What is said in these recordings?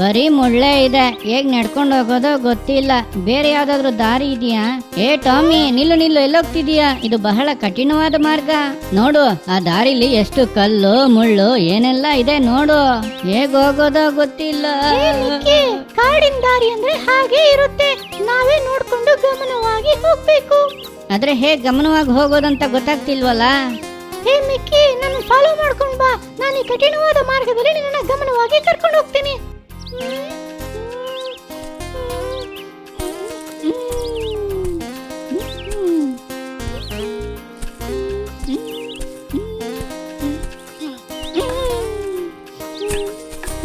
ಬರೀ ಮುಳ್ಳೆ ಇದೆ, ಹೇಗ್ ನಡ್ಕೊಂಡು ಹೋಗೋದೋ ಗೊತ್ತಿಲ್ಲ. ಬೇರೆ ಯಾವ್ದಾದ್ರು ದಾರಿ ಇದೆಯಾ? ಏ ಟಾಮಿ, ನಿಲ್ಲು ನಿಲ್ಲು, ಎಲ್ಲೋಗ್ತಿದೀಯಾ? ಇದು ಬಹಳ ಕಠಿಣವಾದ ಮಾರ್ಗ. ನೋಡು, ಆ ದಾರಿಲಿ ಎಷ್ಟು ಕಲ್ಲು ಮುಳ್ಳು ಏನೆಲ್ಲ ಇದೆ ನೋಡು. ಹೇಗ್ ಹೋಗೋದೋ ಗೊತ್ತಿಲ್ಲ. ಕಾಡಿನ ದಾರಿ ಅಂದ್ರೆ ಹಾಗೆ ಇರುತ್ತೆ, ನಾವೇ ನೋಡ್ಕೊಂಡು ಗಮನವಾಗಿ ಹೋಗ್ಬೇಕು. ಆದ್ರೆ ಹೇಗ್ ಗಮನವಾಗಿ ಹೋಗೋದಂತ ಗೊತ್ತಾಗ್ತಿಲ್ವಲ್ಲ. ಹೇ ಮಿಕ್ಕಿ, ನನ್ನ ಫಾಲೋ ಮಾಡ್ಕೊಂಡ್ ಬಾ. ನಾನು ಈ ಕಠಿಣವಾದ ಮಾರ್ಗದಲ್ಲಿ ನಿನ್ನ ಗಮನವಾಗಿ ಕರ್ಕೊಂಡು ಹೋಗ್ತೀನಿ.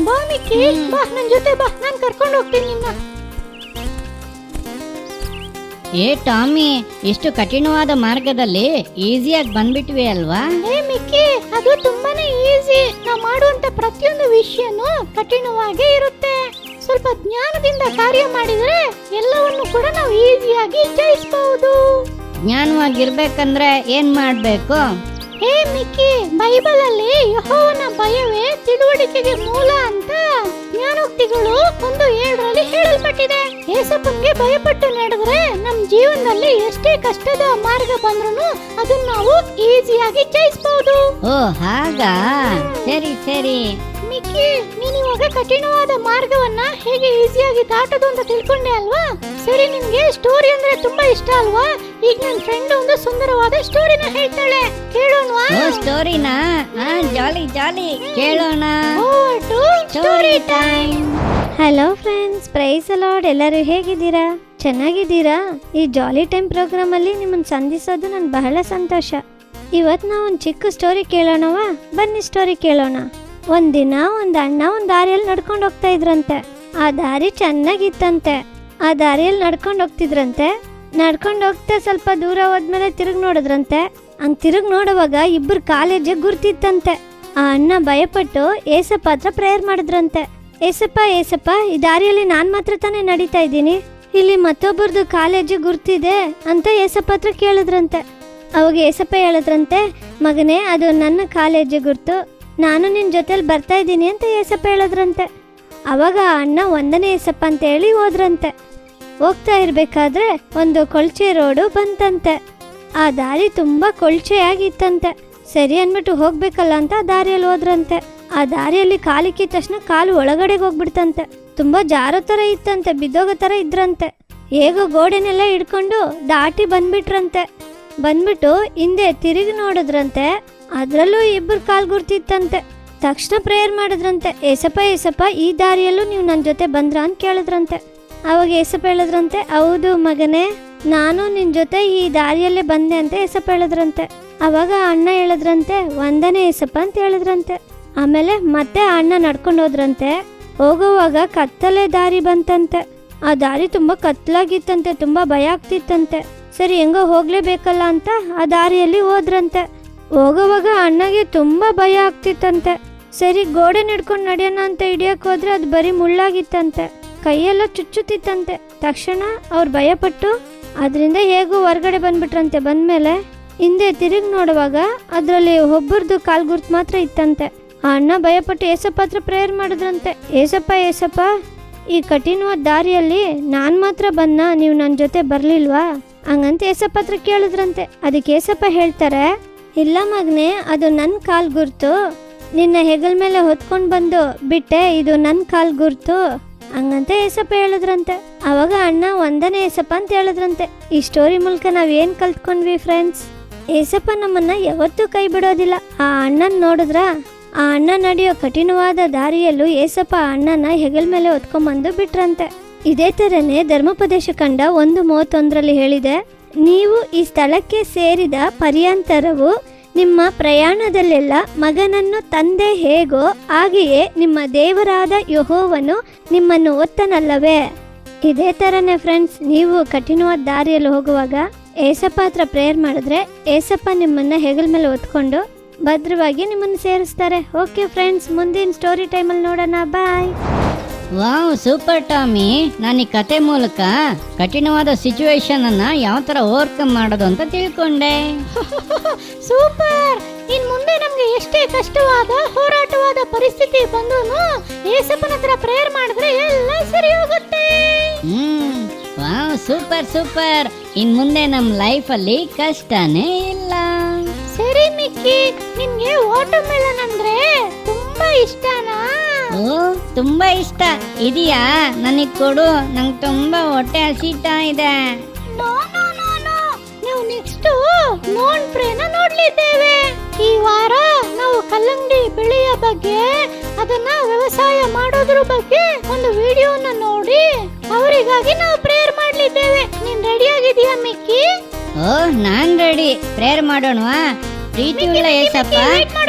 ಬಾ ಮಿಕ್ಕಿ, ಬಾ ನನ್ನ ಜೊತೆ ಬಾ, ನಾನು ಕರ್ಕೊಂಡು ಹೋಗ್ತೀನಿ ನಿನ್ನ. ಏ ಟಾಮಿ, ಇಷ್ಟು ಕಠಿಣವಾದ ಮಾರ್ಗದಲ್ಲಿ ಈಸಿಯಾಗಿ ಬಂದ್ಬಿಟ್ವಿ ಅಲ್ವಾ? ಏ ಮಿಕ್ಕಿ, ಅದು ತುಂಬಾನೇ ಈಸಿ. ನಾವು ಮಾಡುವಂತ ಪ್ರತಿಯೊಂದು ವಿಷಯನೂ ಕಠಿಣವಾಗೇ ಇರುತ್ತೆ. ಸ್ವಲ್ಪ ಜ್ಞಾನದಿಂದ ಕಾರ್ಯ ಮಾಡಿದ್ರೆ ಎಲ್ಲವನ್ನು ಕೂಡ ನಾವು ಈಸಿಯಾಗಿ ಜಯಿಸಬಹುದು. ಜ್ಞಾನವಾಗಿರ್ಬೇಕಂದ್ರೆ ಏನ್ ಮಾಡ್ಬೇಕು? ಹೇ ಮಿಕ್ಕಿ, ಬೈಬಲ್ ಅಲ್ಲಿ ಯೆಹೋವನ ಭಯವೇ ತಿಳುವಳಿಕೆಗೆ ಮೂಲ ಅಂತ ಜ್ಞಾನೋಕ್ತಿಗಳು 1:7 ಹೇಳಲ್ಪಟ್ಟಿದೆ. ಯೇಸಪ್ಪನ್ಗೆ ಭಯಪಟ್ಟು ನಡೆದ್ರೆ ನಮ್ ಜೀವನದಲ್ಲಿ ಎಷ್ಟೇ ಕಷ್ಟದ ಮಾರ್ಗ ಬಂದ್ರು ಅದನ್ನ ನಾವು ಈಸಿಯಾಗಿ ಜಯಿಸಬಹುದು. ಓ ಹಾಗಾ, ಸರಿ ಸರಿ. ಮಿಕ್ಕಿ, ನೀನ್ ಇವಾಗ ಕಠಿಣವಾದ ಮಾರ್ಗವನ್ನ ಹೇಗೆ ಈಸಿಯಾಗಿ ದಾಟೋದು ಅಂತ ತಿಳ್ಕೊಂಡೆ ಅಲ್ವಾ? ಸರಿ, ನಿಮ್ಗೆ ಸ್ಟೋರಿ ಅಂದ್ರೆ ತುಂಬಾ ಇಷ್ಟ ಅಲ್ವಾ? ಈಗ ನನ್ನ ಫ್ರೆಂಡ್ ಒಂದು ಸುಂದರವಾದ ಸ್ಟೋರಿನ ಹೇಳ್ತಾಳೆ, ಕೇಳೋಣವಾ? ಓ ಸ್ಟೋರಿನಾ? ಜಾಲಿ ಜಾಲಿ, ಕೇಳೋಣ. Story time. Hello friends, praise lord. ಎಲ್ಲರೂ ಹೇಗಿದ್ದೀರಾ? ಚೆನ್ನಾಗಿದ್ದೀರಾ? ಈ ಜಾಲಿ ಟೈಮ್ ಪ್ರೋಗ್ರಾಮ್ ಅಲ್ಲಿ ನಿಮ್ಮನ್ನು ಸಂಧಿಸೋದು ನನ್ ಬಹಳ ಸಂತೋಷ. ಇವತ್ತು ನಾವು ಒಂದು ಚಿಕ್ಕ ಸ್ಟೋರಿ ಕೇಳೋಣವಾ? ಬನ್ನಿ ಸ್ಟೋರಿ ಕೇಳೋಣ. ಒಂದಿನ ಒಂದು ಅಣ್ಣ ಒಂದು ದಾರಿಯಲ್ಲಿ ನಡ್ಕೊಂಡು ಹೋಗ್ತಾ ಇದ್ರಂತೆ. ಆ ದಾರಿ ಚೆನ್ನಾಗಿತ್ತಂತೆ. ಆ ದಾರಿಯಲ್ಲಿ ನಡ್ಕೊಂಡು ಹೋಗ್ತಿದ್ರಂತೆ. ನಡ್ಕೊಂಡು ಹೋಗ್ತಾ ಸ್ವಲ್ಪ ದೂರ ಹೋದ್ಮೇಲೆ ತಿರುಗಿ ನೋಡಿದ್ರಂತೆ. ಹಂಗ್ ತಿರುಗಿ ನೋಡುವಾಗ ಇಬ್ಬರು ಕಾಲೇಜಿಗೆ ಗುರ್ತಿತ್ತಂತೆ. ಆ ಅಣ್ಣ ಭಯಪಟ್ಟು ಏಸಪ್ಪ ಹತ್ರ ಪ್ರೇಯರ್ ಮಾಡಿದ್ರಂತೆ. ಏಸಪ್ಪ ಏಸಪ್ಪ, ಈ ದಾರಿಯಲ್ಲಿ ನಾನ್ ಮಾತ್ರ ತಾನೇ ನಡೀತಾ ಇದ್ದೀನಿ, ಇಲ್ಲಿ ಮತ್ತೊಬ್ಬರದು ಕಾಲೇಜು ಗುರ್ತಿದೆ ಅಂತ ಏಸಪ್ಪ ಹತ್ರ ಕೇಳಿದ್ರಂತೆ. ಅವಾಗ ಏಸಪ್ಪ ಹೇಳಿದ್ರಂತೆ, ಮಗನೇ ಅದು ನನ್ನ ಕಾಲೇಜು ಗುರ್ತು, ನಾನು ನಿನ್ನ ಜೊತೆಲಿ ಬರ್ತಾ ಇದ್ದೀನಿ ಅಂತ ಏಸಪ್ಪ ಹೇಳಿದ್ರಂತೆ. ಅವಾಗ ಆ ಅಣ್ಣ ಒಂದನೇ ಏಸಪ್ಪ ಅಂತ ಹೇಳಿ ಹೋದ್ರಂತೆ. ಹೋಗ್ತಾ ಇರ್ಬೇಕಾದ್ರೆ ಒಂದು ಕೊಳ್ಚೆ ರೋಡು ಬಂತಂತೆ. ಆ ದಾರಿ ತುಂಬಾ ಕೊಳ್ಚೆಯಾಗಿತ್ತಂತೆ. ಸರಿ ಅನ್ಬಿಟ್ಟು ಹೋಗ್ಬೇಕಲ್ಲ ಅಂತ ದಾರಿಯಲ್ಲಿ ಹೋದ್ರಂತೆ. ಆ ದಾರಿಯಲ್ಲಿ ಕಾಲಿಕ್ಕಿದ ತಕ್ಷಣ ಕಾಲು ಒಳಗಡೆಗೆ ಹೋಗ್ಬಿಡ್ತಂತೆ. ತುಂಬಾ ಜಾರೋ ತರ ಇತ್ತಂತೆ, ಬಿದ್ದೋಗೋ ತರ ಇದ್ರಂತೆ. ಹೇಗೋ ಗೋಡೆನೆಲ್ಲ ಹಿಡ್ಕೊಂಡು ದಾಟಿ ಬಂದ್ಬಿಟ್ರಂತೆ. ಬಂದ್ಬಿಟ್ಟು ಹಿಂದೆ ತಿರುಗಿ ನೋಡಿದ್ರಂತೆ. ಅದ್ರಲ್ಲೂ ಇಬ್ಬರು ಕಾಲ್ ಗುರ್ತಿತ್ತಂತೆ. ತಕ್ಷಣ ಪ್ರೇಯರ್ ಮಾಡಿದ್ರಂತೆ, ಏಸಪ್ಪ ಏಸಪ್ಪ, ಈ ದಾರಿಯಲ್ಲೂ ನೀವು ನನ್ನ ಜೊತೆ ಬಂದ್ರ ಅಂತ ಕೇಳಿದ್ರಂತೆ. ಅವಾಗ ಏಸಪ್ಪ ಹೇಳಿದ್ರಂತೆ, ಹೌದು ಮಗನೇ, ನಾನು ನಿನ್ ಜೊತೆ ಈ ದಾರಿಯಲ್ಲೇ ಬಂದೆ ಅಂತ ಏಸಪ್ಪ ಹೇಳಿದ್ರಂತೆ. ಅವಾಗ ಅಣ್ಣ ಹೇಳಿದ್ರಂತೆ, ಒಂದನೇ ಏಸಪ್ಪ ಅಂತ ಹೇಳಿದ್ರಂತೆ. ಆಮೇಲೆ ಮತ್ತೆ ಅಣ್ಣ ನಡ್ಕೊಂಡು ಹೋದ್ರಂತೆ. ಹೋಗುವಾಗ ಕತ್ತಲೆ ದಾರಿ ಬಂತಂತೆ. ಆ ದಾರಿ ತುಂಬಾ ಕತ್ಲಾಗಿತ್ತಂತೆ, ತುಂಬಾ ಭಯ ಆಗ್ತಿತ್ತಂತೆ. ಸರಿ ಹೆಂಗೋ ಹೋಗ್ಲೇಬೇಕಲ್ಲ ಅಂತ ಆ ದಾರಿಯಲ್ಲಿ ಹೋದ್ರಂತೆ. ಹೋಗುವಾಗ ಅಣ್ಣಗೆ ತುಂಬಾ ಭಯ ಆಗ್ತಿತ್ತಂತೆ. ಸರಿ ಗೋಡೆ ಹಿಡ್ಕೊಂಡು ನಡೆಯೋಣ ಅಂತ ಹಿಡಿಯಕ್ ಹೋದ್ರೆ ಅದು ಬರೀ ಮುಳ್ಳಾಗಿತ್ತಂತೆ. ಕೈಯೆಲ್ಲ ಚುಚ್ಚುತ್ತಿತ್ತಂತೆ. ತಕ್ಷಣ ಅವ್ರು ಭಯಪಟ್ಟು ಅದರಿಂದ ಹೇಗೂ ಹೊರಗಡೆ ಬಂದ್ಬಿಟ್ರಂತೆ. ಬಂದ್ಮೇಲೆ ಹಿಂದೆ ತಿರುಗಿ ನೋಡುವಾಗ ಅದರಲ್ಲಿ ಒಬ್ಬರದು ಕಾಲ್ ಗುರ್ತು ಮಾತ್ರ ಇತ್ತಂತೆ. ಆ ಅಣ್ಣ ಭಯಪಟ್ಟು ಏಸಪ್ಪ ಹತ್ರ ಪ್ರೇಯರ್ ಮಾಡಿದ್ರಂತೆ, ಏಸಪ್ಪ ಏಸಪ್ಪ, ಈ ಕಠಿಣವಾದ ದಾರಿಯಲ್ಲಿ ನಾನ್ ಮಾತ್ರ ಬಂದ, ನೀವು ನನ್ನ ಜೊತೆ ಬರ್ಲಿಲ್ವಾ ಹಂಗಂತ ಏಸಪ್ಪ ಹತ್ರ ಕೇಳಿದ್ರಂತೆ. ಅದಕ್ಕೆ ಏಸಪ್ಪ ಹೇಳ್ತಾರೆ, ಇಲ್ಲ ಮಗನೇ, ಅದು ನನ್ನ ಕಾಲ್ ಗುರ್ತು, ನಿನ್ನ ಹೆಗಲ್ ಮೇಲೆ ಹೊತ್ಕೊಂಡು ಬಂದು ಬಿಟ್ಟೆ, ಇದು ನನ್ನ ಕಾಲ್ ಗುರ್ತು ಹಂಗಂತ ಏಸಪ್ಪ ಹೇಳಿದ್ರಂತೆ. ಅವಾಗ ಅಣ್ಣ ಒಂದನೇ ಏಸಪ್ಪ ಅಂತ ಹೇಳಿದ್ರಂತೆ. ಈ ಸ್ಟೋರಿ ಮೂಲಕ ನಾವೇನ್ ಕಲ್ತ್ಕೊಂಡ್ವಿ ಫ್ರೆಂಡ್ಸ್? ಏಸಪ್ಪ ನಮ್ಮನ್ನ ಯಾವತ್ತೂ ಕೈ ಬಿಡೋದಿಲ್ಲ. ಆ ಅಣ್ಣನ್ ನೋಡಿದ್ರ? ಆ ಅಣ್ಣ ನಡೆಯೋ ಕಠಿಣವಾದ ದಾರಿಯಲ್ಲೂ ಏಸಪ್ಪ ಅಣ್ಣನ ಹೆಗಲ್ ಮೇಲೆ ಹೊತ್ಕೊಂಡ್ಬಂದು ಬಿಟ್ರಂತೆ. ಇದೇ ತರನೇ ಧರ್ಮೋಪದೇಶ ಕಂಡ 1:31 ಹೇಳಿದೆ, ನೀವು ಈ ಸ್ಥಳಕ್ಕೆ ಸೇರಿದ ಪರ್ಯಾಂತರವು ನಿಮ್ಮ ಪ್ರಯಾಣದಲ್ಲೆಲ್ಲ ಮಗನನ್ನು ತಂದೆ ಹೇಗೋ ಹಾಗೆಯೇ ನಿಮ್ಮ ದೇವರಾದ ಯೆಹೋವನು ನಿಮ್ಮನ್ನು ಒತ್ತನಲ್ಲವೇ. ಇದೇ ತರನೇ ಫ್ರೆಂಡ್ಸ್, ನೀವು ಕಠಿಣವಾದ ದಾರಿಯಲ್ಲಿ ಹೋಗುವಾಗ ಏಸಪ್ಪ ಹತ್ರ ಪ್ರೇಯರ್ ಮಾಡಿದ್ರೆ ಏಸಪ್ಪ ನಿಮ್ಮನ್ನ ಹೆಗಲ ಮೇಲೆ ಹೊತ್ಕೊಂಡು ಭದ್ರವಾಗಿ ನಿಮ್ಮನ್ನು ಸೇರಿಸ್ತಾರೆ. ಓಕೆ ಫ್ರೆಂಡ್ಸ್, ಮುಂದಿನ ಸ್ಟೋರಿ ಟೈಮಲ್ಲಿ ನೋಡೋಣ. ಬಾಯ್. Wow, super Tommy. ನಾನು ಈ ಕತೆ ಮೂಲಕ ಕಠಿಣವಾದ ಸಿಚುವೇಶನ್ ಅನ್ನ ಯಾವ ತರ ಓವರ್ಕಮ್ ಮಾಡೋದು ಅಂತ ತಿಳ್ಕೊಂಡೆ. ಸೂಪರ್. ಇನ್ ಮುಂದೆ ನಮ್ಗೆ ಎಷ್ಟೇ ಕಷ್ಟವಾದ ಹೋರಾಟವಾದ ಪರಿಸ್ಥಿತಿ ಬಂದ್ರು ಏಸಪ್ಪನ ಹತ್ರ ಪ್ರೇಯರ್ ಸೂಪರ್ ಸೂಪರ್. ಇನ್ ಮುಂದೆ ನಮ್ ಲೈಫ್ ಅಲ್ಲಿ ಕಷ್ಟನೇ ಇಲ್ಲ. ಸರಿ ಮಿಕ್ಕಿ, ನಿನ್ಗೆ ವಾಟರ್ ಮೆಲನ್ ಅಂದ್ರೆ ತುಂಬಾ ಇಷ್ಟನಾ? ಓ, ತುಂಬಾ ಇಷ್ಟ. ಇದೆಯಾ? ನನಗ್ ಕೊಡು, ನಂಗೆ ತುಂಬಾ ಹೊಟ್ಟೆ ಹಸಿತಾ ಇದೆ. ನಾವು ನೆಕ್ಸ್ಟ್ ನೋನ್ ಪ್ರೇನ ನೋಡ್ಲಿದ್ದೇವೆ. ಈ ವಾರ ನಾವು ಕಲ್ಲಂಗಡಿ ಬೆಳೆಯ ಬಗ್ಗೆ, ಅದನ್ನ ವ್ಯವಸಾಯ ಮಾಡೋದ್ರ ಬಗ್ಗೆ ಒಂದು ವಿಡಿಯೋನ ನೋಡಿ ಅವರಿಗಾಗಿ ನಾವು ಪ್ರೇಯರ್ ಮಾಡ್ಲಿದ್ದೇವೆ. ನೀನ್ ರೆಡಿ ಆಗಿದೀಯಾ ಮಿಕ್ಕಿ? ಓ, ನಾನ್ ರೆಡಿ. ಪ್ರೇಯರ್ ಮಾಡೋಣವಾ? ಪ್ರೀತಿ ಉಳ್ಳ ಏಸಪ್ಪ.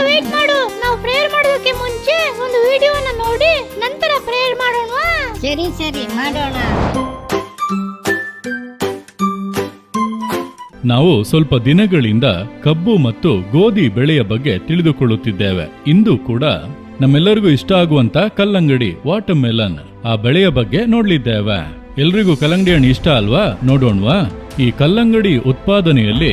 ವೇಟ್ ಮಾಡು. ನಾವು ಪ್ರೇಯರ್ ಮಾಡೋದಕ್ಕೆ ಮುಂಚೆ ಒಂದು ವಿಡಿಯೋನ ನೋಡಿ ನಂತರ ಪ್ರೇಯರ್ ಮಾಡೋಣವಾ? ಸರಿ ಸರಿ, ಮಾಡೋಣ. ನಾವು ಸ್ವಲ್ಪ ದಿನಗಳಿಂದ ಕಬ್ಬು ಮತ್ತು ಗೋಧಿ ಬೆಳೆಯ ಬಗ್ಗೆ ತಿಳಿದುಕೊಳ್ಳುತ್ತಿದ್ದೇವೆ. ಇಂದು ಕೂಡ ನಮ್ಮೆಲ್ಲರಿಗೂ ಇಷ್ಟ ಆಗುವಂತ ಕಲ್ಲಂಗಡಿ ವಾಟರ್ ಮೆಲನ್ ಆ ಬೆಳೆಯ ಬಗ್ಗೆ ನೋಡ್ಲಿದ್ದೇವೆ. ಎಲ್ರಿಗೂ ಕಲ್ಲಂಗಡಿ ಹಣ್ಣು ಇಷ್ಟ ಅಲ್ವಾ? ನೋಡೋಣವಾ? ಈ ಕಲ್ಲಂಗಡಿ ಉತ್ಪಾದನೆಯಲ್ಲಿ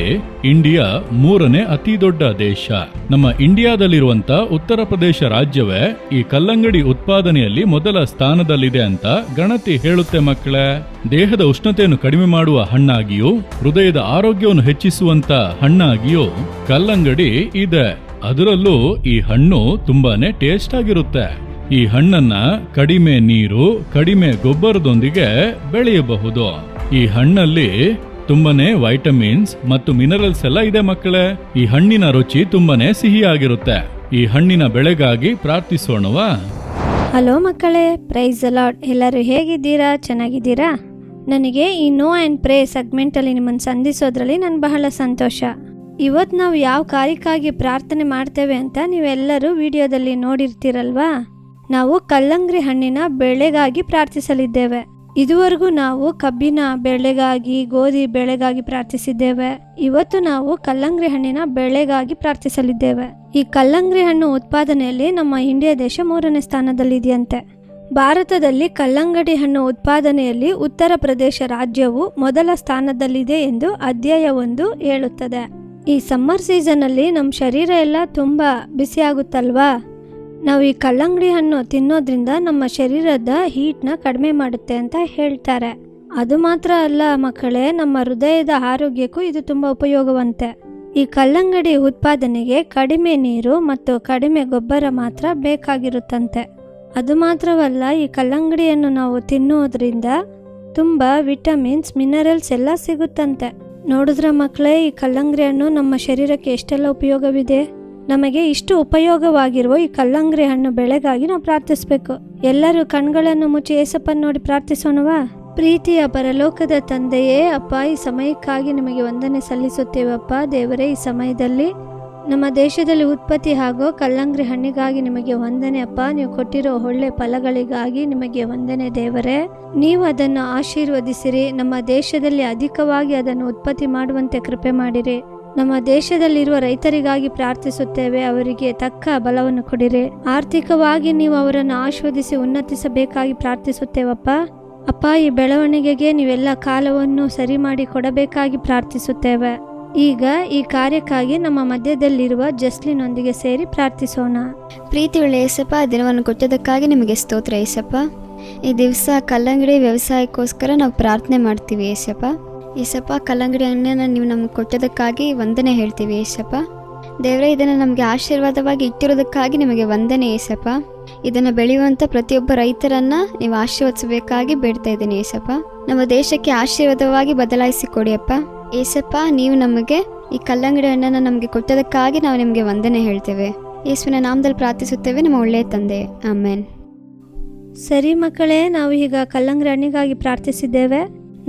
ಇಂಡಿಯಾ 3ನೇ ಅತಿ ದೊಡ್ಡ ದೇಶ. ನಮ್ಮ ಇಂಡಿಯಾದಲ್ಲಿರುವಂತ ಉತ್ತರ ಪ್ರದೇಶ ರಾಜ್ಯವೇ ಈ ಕಲ್ಲಂಗಡಿ ಉತ್ಪಾದನೆಯಲ್ಲಿ ಮೊದಲ ಸ್ಥಾನದಲ್ಲಿದೆ ಅಂತ ಗಣತಿ ಹೇಳುತ್ತೆ ಮಕ್ಕಳೇ. ದೇಹದ ಉಷ್ಣತೆಯನ್ನು ಕಡಿಮೆ ಮಾಡುವ ಹಣ್ಣಾಗಿಯೂ ಹೃದಯದ ಆರೋಗ್ಯವನ್ನು ಹೆಚ್ಚಿಸುವಂತ ಹಣ್ಣಾಗಿಯೂ ಕಲ್ಲಂಗಡಿ ಇದೆ. ಅದರಲ್ಲೂ ಈ ಹಣ್ಣು ತುಂಬಾನೇ ಟೇಸ್ಟ್ ಆಗಿರುತ್ತೆ. ಈ ಹಣ್ಣನ್ನ ಕಡಿಮೆ ನೀರು, ಕಡಿಮೆ ಗೊಬ್ಬರದೊಂದಿಗೆ ಬೆಳೆಯಬಹುದು. ಈ ಹಣ್ಣಲ್ಲಿ ತುಂಬಾನೇ ವೈಟಮಿನ್ಸ್ ಮತ್ತು ಮಿನರಲ್ಸ್ ಎಲ್ಲ ಇದೆ ಮಕ್ಕಳೇ. ಈ ಹಣ್ಣಿನ ರುಚಿ ತುಂಬಾನೇ ಸಿಹಿಯಾಗಿರುತ್ತೆ. ಈ ಹಣ್ಣಿನ ಬೆಳೆಗಾಗಿ ಪ್ರಾರ್ಥಿಸೋಣವಾ? ಹಲೋ ಮಕ್ಕಳೇ, ಪ್ರೈಸ್ ದ ಲಾರ್ಡ್. ಎಲ್ಲರೂ ಹೇಗಿದ್ದೀರಾ? ಚೆನ್ನಾಗಿದ್ದೀರಾ? ನನಗೆ ಈ ನೋ ಆ್ಯಂಡ್ ಪ್ರೇ ಸೆಗ್ಮೆಂಟಲ್ಲಿ ನಿಮ್ಮನ್ನು ಸಂಧಿಸೋದ್ರಲ್ಲಿ ನಾನು ಬಹಳ ಸಂತೋಷ. ಇವತ್ತು ನಾವು ಯಾವ ಕಾರ್ಯಕ್ಕಾಗಿ ಪ್ರಾರ್ಥನೆ ಮಾಡ್ತೇವೆ ಅಂತ ನೀವೆಲ್ಲರೂ ವಿಡಿಯೋದಲ್ಲಿ ನೋಡಿರ್ತೀರಲ್ವಾ? ನಾವು ಕಲ್ಲಂಗಡಿ ಹಣ್ಣಿನ ಬೆಳೆಗಾಗಿ ಪ್ರಾರ್ಥಿಸಲಿದ್ದೇವೆ. ಇದುವರೆಗೂ ನಾವು ಕಬ್ಬಿನ ಬೆಳೆಗಾಗಿ, ಗೋಧಿ ಬೆಳೆಗಾಗಿ ಪ್ರಾರ್ಥಿಸಿದ್ದೇವೆ. ಇವತ್ತು ನಾವು ಕಲ್ಲಂಗಡಿ ಹಣ್ಣಿನ ಬೆಳೆಗಾಗಿ ಪ್ರಾರ್ಥಿಸಲಿದ್ದೇವೆ. ಈ ಕಲ್ಲಂಗಡಿ ಹಣ್ಣು ಉತ್ಪಾದನೆಯಲ್ಲಿ ನಮ್ಮ ಇಂಡಿಯಾ ದೇಶ 3ನೇ ಸ್ಥಾನದಲ್ಲಿದೆಯಂತೆ. ಭಾರತದಲ್ಲಿ ಕಲ್ಲಂಗಡಿ ಹಣ್ಣು ಉತ್ಪಾದನೆಯಲ್ಲಿ ಉತ್ತರ ಪ್ರದೇಶ ರಾಜ್ಯವು ಮೊದಲ ಸ್ಥಾನದಲ್ಲಿದೆ ಎಂದು ಅಧ್ಯಾಯ 1 ಹೇಳುತ್ತದೆ. ಈ ಸಮ್ಮರ್ ಸೀಸನಲ್ಲಿ ನಮ್ಮ ಶರೀರ ಎಲ್ಲ ತುಂಬ ಬಿಸಿ ಆಗುತ್ತಲ್ವಾ? ನಾವು ಈ ಕಲ್ಲಂಗಡಿ ಹಣ್ಣು ತಿನ್ನೋದ್ರಿಂದ ನಮ್ಮ ಶರೀರದ ಹೀಟ್ನ ಕಡಿಮೆ ಮಾಡುತ್ತೆ ಅಂತ ಹೇಳ್ತಾರೆ. ಅದು ಮಾತ್ರ ಅಲ್ಲ ಮಕ್ಕಳೇ, ನಮ್ಮ ಹೃದಯದ ಆರೋಗ್ಯಕ್ಕೂ ಇದು ತುಂಬ ಉಪಯೋಗವಂತೆ. ಈ ಕಲ್ಲಂಗಡಿ ಉತ್ಪಾದನೆಗೆ ಕಡಿಮೆ ನೀರು ಮತ್ತು ಕಡಿಮೆ ಗೊಬ್ಬರ ಮಾತ್ರ ಬೇಕಾಗಿರುತ್ತಂತೆ. ಅದು ಮಾತ್ರವಲ್ಲ, ಈ ಕಲ್ಲಂಗಡಿಯನ್ನು ನಾವು ತಿನ್ನೋದ್ರಿಂದ ತುಂಬ ವಿಟಮಿನ್ಸ್, ಮಿನರಲ್ಸ್ ಎಲ್ಲ ಸಿಗುತ್ತಂತೆ. ನೋಡಿದ್ರ ಮಕ್ಕಳೇ, ಈ ಕಲ್ಲಂಗಡಿ ಹಣ್ಣು ನಮ್ಮ ಶರೀರಕ್ಕೆ ಎಷ್ಟೆಲ್ಲ ಉಪಯೋಗವಿದೆ. ನಮಗೆ ಇಷ್ಟು ಉಪಯೋಗವಾಗಿರುವ ಈ ಕಲ್ಲಂಗಡಿ ಹಣ್ಣು ಬೆಳೆಗಾಗಿ ನಾವು ಪ್ರಾರ್ಥಿಸಬೇಕು. ಎಲ್ಲರೂ ಕಣ್ಗಳನ್ನು ಮುಚ್ಚಿ ಏಸಪ್ಪನ ನೋಡಿ ಪ್ರಾರ್ಥಿಸೋಣವಾ? ಪ್ರೀತಿಯ ಪರಲೋಕದ ತಂದೆಯೇ, ಅಪ್ಪ, ಈ ಸಮಯಕ್ಕಾಗಿ ನಿಮಗೆ ವಂದನೆ ಸಲ್ಲಿಸುತ್ತೇವಪ್ಪ. ದೇವರೇ, ಈ ಸಮಯದಲ್ಲಿ ನಮ್ಮ ದೇಶದಲ್ಲಿ ಉತ್ಪತ್ತಿ ಆಗೋ ಕಲ್ಲಂಗಡಿ ಹಣ್ಣಿಗಾಗಿ ನಿಮಗೆ ವಂದನೆ ಅಪ್ಪ. ನೀವು ಕೊಟ್ಟಿರೋ ಒಳ್ಳೆ ಫಲಗಳಿಗಾಗಿ ನಿಮಗೆ ವಂದನೆ ದೇವರೇ. ನೀವು ಅದನ್ನು ಆಶೀರ್ವದಿಸಿರಿ. ನಮ್ಮ ದೇಶದಲ್ಲಿ ಅಧಿಕವಾಗಿ ಅದನ್ನು ಉತ್ಪತ್ತಿ ಮಾಡುವಂತೆ ಕೃಪೆ ಮಾಡಿರಿ. ನಮ್ಮ ದೇಶದಲ್ಲಿರುವ ರೈತರಿಗಾಗಿ ಪ್ರಾರ್ಥಿಸುತ್ತೇವೆ. ಅವರಿಗೆ ತಕ್ಕ ಬಲವನ್ನು ಕೊಡಿರಿ. ಆರ್ಥಿಕವಾಗಿ ನೀವು ಅವರನ್ನು ಆಶೀರ್ವದಿಸಿ ಉನ್ನತಿಸಬೇಕಾಗಿ ಪ್ರಾರ್ಥಿಸುತ್ತೇವಪ್ಪ. ಅಪ್ಪ, ಈ ಬೆಳವಣಿಗೆಗೆ ನೀವೆಲ್ಲ ಕಾಲವನ್ನು ಸರಿ ಮಾಡಿ ಕೊಡಬೇಕಾಗಿ ಪ್ರಾರ್ಥಿಸುತ್ತೇವೆ. ಈಗ ಈ ಕಾರ್ಯಕ್ಕಾಗಿ ನಮ್ಮ ಮಧ್ಯದಲ್ಲಿರುವ ಜಸ್ಲಿನೊಂದಿಗೆ ಸೇರಿ ಪ್ರಾರ್ಥಿಸೋಣ. ಪ್ರೀತಿಯುಳ್ಳ ಏಸಪ್ಪ, ದಿನವನ್ನು ಕೊಟ್ಟದಕ್ಕಾಗಿ ನಿಮಗೆ ಸ್ತೋತ್ರ ಏಸಪ್ಪ. ಈ ದಿವಸ ಕಲ್ಲಂಗಡಿ ವ್ಯವಸಾಯಕ್ಕೋಸ್ಕರ ನಾವು ಪ್ರಾರ್ಥನೆ ಮಾಡ್ತೀವಿ ಏಸಪ್ಪ. ಏಸಪ್ಪ, ಕಲ್ಲಂಗಡಿ ಹಣ್ಣನ್ನು ನೀವು ನಮಗೆ ಕೊಟ್ಟದಕ್ಕಾಗಿ ವಂದನೆ ಹೇಳ್ತೀವಿ ಏಸಪ್ಪ. ದೇವರೇ, ಇದನ್ನು ನಮಗೆ ಆಶೀರ್ವಾದವಾಗಿ ಇಟ್ಟಿರೋದಕ್ಕಾಗಿ ನಿಮಗೆ ವಂದನೆ ಏಸಪ್ಪ. ಇದನ್ನು ಬೆಳೆಯುವಂಥ ಪ್ರತಿಯೊಬ್ಬ ರೈತರನ್ನು ನೀವು ಆಶೀರ್ವದಿಸಬೇಕಾಗಿ ಬೇಡ್ತಾ ಇದ್ದೀನಿ ಏಸಪ್ಪ. ನಮ್ಮ ದೇಶಕ್ಕೆ ಆಶೀರ್ವಾದವಾಗಿ ಬದಲಾಯಿಸಿ ಕೊಡಿಯಪ್ಪ ಏಸಪ್ಪ. ನೀವು ನಮಗೆ ಈ ಕಲ್ಲಂಗಡಿ ಹಣ್ಣನ್ನು ನಮಗೆ ಕೊಟ್ಟದಕ್ಕಾಗಿ ನಾವು ನಿಮಗೆ ವಂದನೆ ಹೇಳ್ತೇವೆ. ಯೇಸುವಿನ ನಾಮದಲ್ಲಿ ಪ್ರಾರ್ಥಿಸುತ್ತೇವೆ, ನಮ್ಮ ಒಳ್ಳೆಯ ತಂದೆ, ಆಮೇನ್. ಸರಿ ಮಕ್ಕಳೇ, ನಾವು ಈಗ ಕಲ್ಲಂಗಡಿ ಹಣ್ಣಿಗಾಗಿ ಪ್ರಾರ್ಥಿಸಿದ್ದೇವೆ.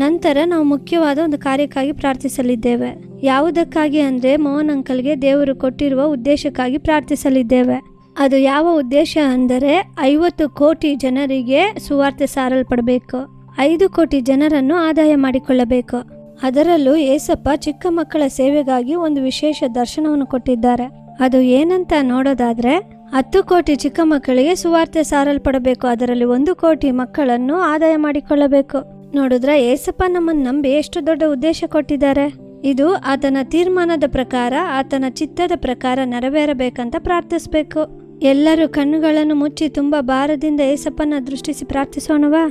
ನಂತರ ನಾವು ಮುಖ್ಯವಾದ ಒಂದು ಕಾರ್ಯಕ್ಕಾಗಿ ಪ್ರಾರ್ಥಿಸಲಿದ್ದೇವೆ. ಯಾವುದಕ್ಕಾಗಿ ಅಂದರೆ ಮೋಹನ್ ಅಂಕಲ್ಗೆ ದೇವರು ಕೊಟ್ಟಿರುವ ಉದ್ದೇಶಕ್ಕಾಗಿ ಪ್ರಾರ್ಥಿಸಲಿದ್ದೇವೆ. ಅದು ಯಾವ ಉದ್ದೇಶ ಅಂದರೆ 50 ಕೋಟಿ ಜನರಿಗೆ ಸುವಾರ್ತೆ ಸಾರಲ್ಪಡಬೇಕು. 5 ಕೋಟಿ ಜನರನ್ನು ಆದಾಯ ಮಾಡಿಕೊಳ್ಳಬೇಕು. ಅದರಲ್ಲೂ ಏಸಪ್ಪ ಚಿಕ್ಕ ಮಕ್ಕಳ ಸೇವೆಗಾಗಿ ಒಂದು ವಿಶೇಷ ದರ್ಶನವನ್ನು ಕೊಟ್ಟಿದ್ದಾರೆ. ಅದು ಏನಂತ ನೋಡೋದಾದ್ರೆ 10 ಕೋಟಿ ಚಿಕ್ಕ ಮಕ್ಕಳಿಗೆ ಸುವಾರ್ತೆ ಸಾರಲ್ಪಡಬೇಕು. ಅದರಲ್ಲಿ 1 ಕೋಟಿ ಮಕ್ಕಳನ್ನು ಆದಾಯ ಮಾಡಿಕೊಳ್ಳಬೇಕು. ನೋಡಿದ್ರೆ ಏಸಪ್ಪ ನಮ್ಮನ್ನು ನಂಬಿ ಎಷ್ಟು ದೊಡ್ಡ ಉದ್ದೇಶ ಕೊಟ್ಟಿದ್ದಾರೆ. ಇದು ಆತನ ತೀರ್ಮಾನದ ಪ್ರಕಾರ, ಆತನ ಚಿತ್ತದ ಪ್ರಕಾರ ನೆರವೇರಬೇಕಂತ ಪ್ರಾರ್ಥಿಸಬೇಕು. ಎಲ್ಲರೂ ಕಣ್ಣುಗಳನ್ನು ಮುಚ್ಚಿ ತುಂಬಾ ಭಾರದಿಂದ ಏಸಪ್ಪನ ದೃಷ್ಟಿಸಿ ಪ್ರಾರ್ಥಿಸೋಣವಾ?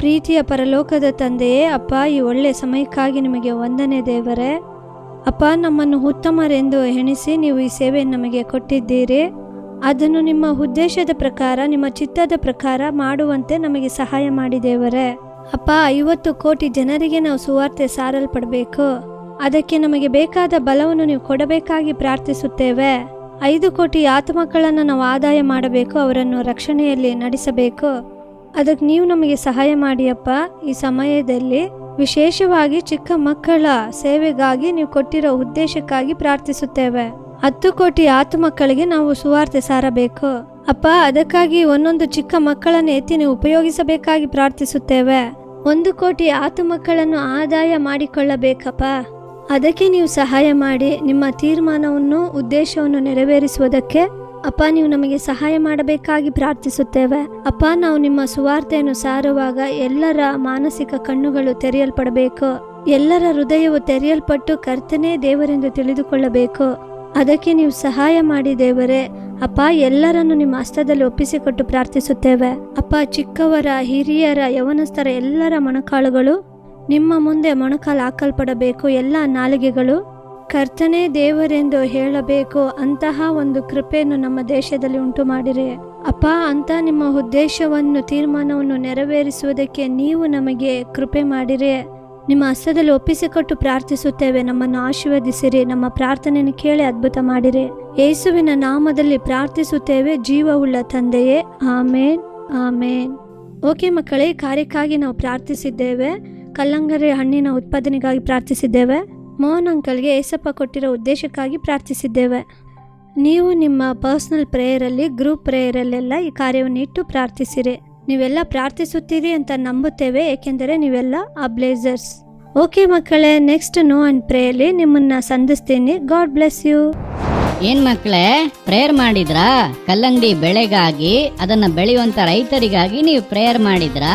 ಪ್ರೀತಿಯ ಪರಲೋಕದ ತಂದೆಯೇ, ಅಪ್ಪ ಈ ಒಳ್ಳೆ ಸಮಯಕ್ಕಾಗಿ ನಿಮಗೆ ವಂದನೆ ದೇವರೇ. ಅಪ್ಪ, ನಮ್ಮನ್ನು ಉತ್ತಮರೆಂದು ಎಣಿಸಿ ನೀವು ಈ ಸೇವೆಯನ್ನು ನಮಗೆ ಕೊಟ್ಟಿದ್ದೀರಿ. ಅದನ್ನು ನಿಮ್ಮ ಉದ್ದೇಶದ ಪ್ರಕಾರ, ನಿಮ್ಮ ಚಿತ್ತದ ಪ್ರಕಾರ ಮಾಡುವಂತೆ ನಮಗೆ ಸಹಾಯ ಮಾಡಿ ದೇವರೇ. ಅಪ್ಪ, 50 ಕೋಟಿ ಜನರಿಗೆ ನಾವು ಸುವಾರ್ತೆ ಸಾರಲ್ಪಡಬೇಕು. ಅದಕ್ಕೆ ನಮಗೆ ಬೇಕಾದ ಬಲವನ್ನು ನೀವು ಕೊಡಬೇಕಾಗಿ ಪ್ರಾರ್ಥಿಸುತ್ತೇವೆ. 5 ಕೋಟಿ ಆತ್ಮಗಳನ್ನು ನಾವು ಆದಾಯ ಮಾಡಬೇಕು, ಅವರನ್ನು ರಕ್ಷಣೆಯಲ್ಲಿ ನಡೆಸಬೇಕು. ಅದಕ್ಕೆ ನೀವು ನಮಗೆ ಸಹಾಯ ಮಾಡಿಯಪ್ಪ. ಈ ಸಮಯದಲ್ಲಿ ವಿಶೇಷವಾಗಿ ಚಿಕ್ಕ ಮಕ್ಕಳ ಸೇವೆಗಾಗಿ ನೀವು ಕೊಟ್ಟಿರೋ ಉದ್ದೇಶಕ್ಕಾಗಿ ಪ್ರಾರ್ಥಿಸುತ್ತೇವೆ. 10 ಕೋಟಿ ಆತ್ಮಕ್ಕಳಿಗೆ ನಾವು ಸುವಾರ್ತೆ ಸಾರಬೇಕು ಅಪ್ಪ. ಅದಕ್ಕಾಗಿ ಒಂದೊಂದು ಚಿಕ್ಕ ಮಕ್ಕಳನ್ನು ಎತ್ತಿ ನೀವು ಉಪಯೋಗಿಸಬೇಕಾಗಿ ಪ್ರಾರ್ಥಿಸುತ್ತೇವೆ. 1 ಕೋಟಿ ಆತ್ಮಕ್ಕಳನ್ನು ಆದಾಯ ಮಾಡಿಕೊಳ್ಳಬೇಕಪ್ಪ. ಅದಕ್ಕೆ ನೀವು ಸಹಾಯ ಮಾಡಿ ನಿಮ್ಮ ತೀರ್ಮಾನವನ್ನು, ಉದ್ದೇಶವನ್ನು ನೆರವೇರಿಸುವುದಕ್ಕೆ ಅಪ್ಪ ನೀವು ನಮಗೆ ಸಹಾಯ ಮಾಡಬೇಕಾಗಿ ಪ್ರಾರ್ಥಿಸುತ್ತೇವೆ. ಅಪ್ಪ, ನಾವು ನಿಮ್ಮ ಸುವಾರ್ತೆಯನ್ನು ಸಾರುವಾಗ ಎಲ್ಲರ ಮಾನಸಿಕ ಕಣ್ಣುಗಳು ತೆರೆಯಲ್ಪಡಬೇಕು. ಎಲ್ಲರ ಹೃದಯವು ತೆರೆಯಲ್ಪಟ್ಟು ಕರ್ತನೇ ದೇವರೆಂದು ತಿಳಿದುಕೊಳ್ಳಬೇಕು. ಅದಕ್ಕೆ ನೀವು ಸಹಾಯ ಮಾಡಿ ದೇವರೇ. ಅಪ್ಪ, ಎಲ್ಲರನ್ನು ನಿಮ್ಮ ಹಸ್ತದಲ್ಲಿ ಒಪ್ಪಿಸಿಕೊಟ್ಟು ಪ್ರಾರ್ಥಿಸುತ್ತೇವೆ. ಅಪ್ಪ, ಚಿಕ್ಕವರ, ಹಿರಿಯರ, ಯವನಸ್ಥರ ಎಲ್ಲರ ಮೊಣಕಾಲುಗಳು ನಿಮ್ಮ ಮುಂದೆ ಮೊಣಕಾಲು ಹಾಕಲ್ಪಡಬೇಕು. ಎಲ್ಲ ನಾಲಿಗೆಗಳು ಕರ್ತನೇ ದೇವರೆಂದು ಹೇಳಬೇಕು. ಅಂತಹ ಒಂದು ಕೃಪೆಯನ್ನು ನಮ್ಮ ದೇಶದಲ್ಲಿ ಉಂಟು ಮಾಡಿರಿ ಅಪ್ಪ. ಅಂತ ನಿಮ್ಮ ಉದ್ದೇಶವನ್ನು, ತೀರ್ಮಾನವನ್ನು ನೆರವೇರಿಸುವುದಕ್ಕೆ ನೀವು ನಮಗೆ ಕೃಪೆ ಮಾಡಿರಿ. ನಿಮ್ಮ ಹಸ್ತದಲ್ಲಿ ಒಪ್ಪಿಸಿಕೊಟ್ಟು ಪ್ರಾರ್ಥಿಸುತ್ತೇವೆ. ನಮ್ಮನ್ನು ಆಶೀರ್ವದಿಸಿರಿ. ನಮ್ಮ ಪ್ರಾರ್ಥನೆಯನ್ನು ಕೇಳಿ ಅದ್ಭುತ ಮಾಡಿರಿ. ಯೇಸುವಿನ ನಾಮದಲ್ಲಿ ಪ್ರಾರ್ಥಿಸುತ್ತೇವೆ, ಜೀವವುಳ್ಳ ತಂದೆಯೇ. ಆಮೇನ್, ಆಮೇನ್. ಓಕೆ ಮಕ್ಕಳೇ, ಕಾರ್ಯಕ್ಕಾಗಿ ನಾವು ಪ್ರಾರ್ಥಿಸಿದ್ದೇವೆ. ಕಲ್ಲಂಗಡಿ ಹಣ್ಣಿನ ಉತ್ಪಾದನೆಗಾಗಿ ಪ್ರಾರ್ಥಿಸಿದ್ದೇವೆ. ಮೋಹನ್ ಅಂಕಲ್ಗೆ ಏಸಪ್ಪ ಕೊಟ್ಟಿರೋ ಉದ್ದೇಶಕ್ಕಾಗಿ ಪ್ರಾರ್ಥಿಸಿದ್ದೇವೆ. ನೀವು ನಿಮ್ಮ ಪರ್ಸ್ನಲ್ ಪ್ರೇಯರಲ್ಲಿ, ಗ್ರೂಪ್ ಪ್ರೇಯರಲ್ಲೆಲ್ಲ ಈ ಕಾರ್ಯವನ್ನು ಇಟ್ಟು ಪ್ರಾರ್ಥಿಸಿರಿ. ನೀವೆಲ್ಲ ಪ್ರಾರ್ಥಿಸುತ್ತೀರಿ ಅಂತ ನಂಬುತ್ತೇವೆ, ಏಕೆಂದರೆ ನೀವೆಲ್ಲ ಆ ಬ್ಲೇಸರ್ಸ್. ಓಕೆ ಮಕ್ಕಳೇ, ನೆಕ್ಸ್ಟ್ ನೋ ಅಂಡ್ ಪ್ರೇಯಲ್ಲಿ ನಿಮ್ಮನ್ನ ಸಂಧಿಸ್ತೀನಿ. God bless you. ಏನ್ ಮಕ್ಳೇ, ಪ್ರೇಯರ್ ಮಾಡಿದ್ರಾ? ಕಲ್ಲಂಗಡಿ ಬೆಳೆಗಾಗಿ, ಅದನ್ನ ಬೆಳೆಯುವಂತ ರೈತರಿಗಾಗಿ ನೀವು ಪ್ರೇಯರ್ ಮಾಡಿದ್ರಾ?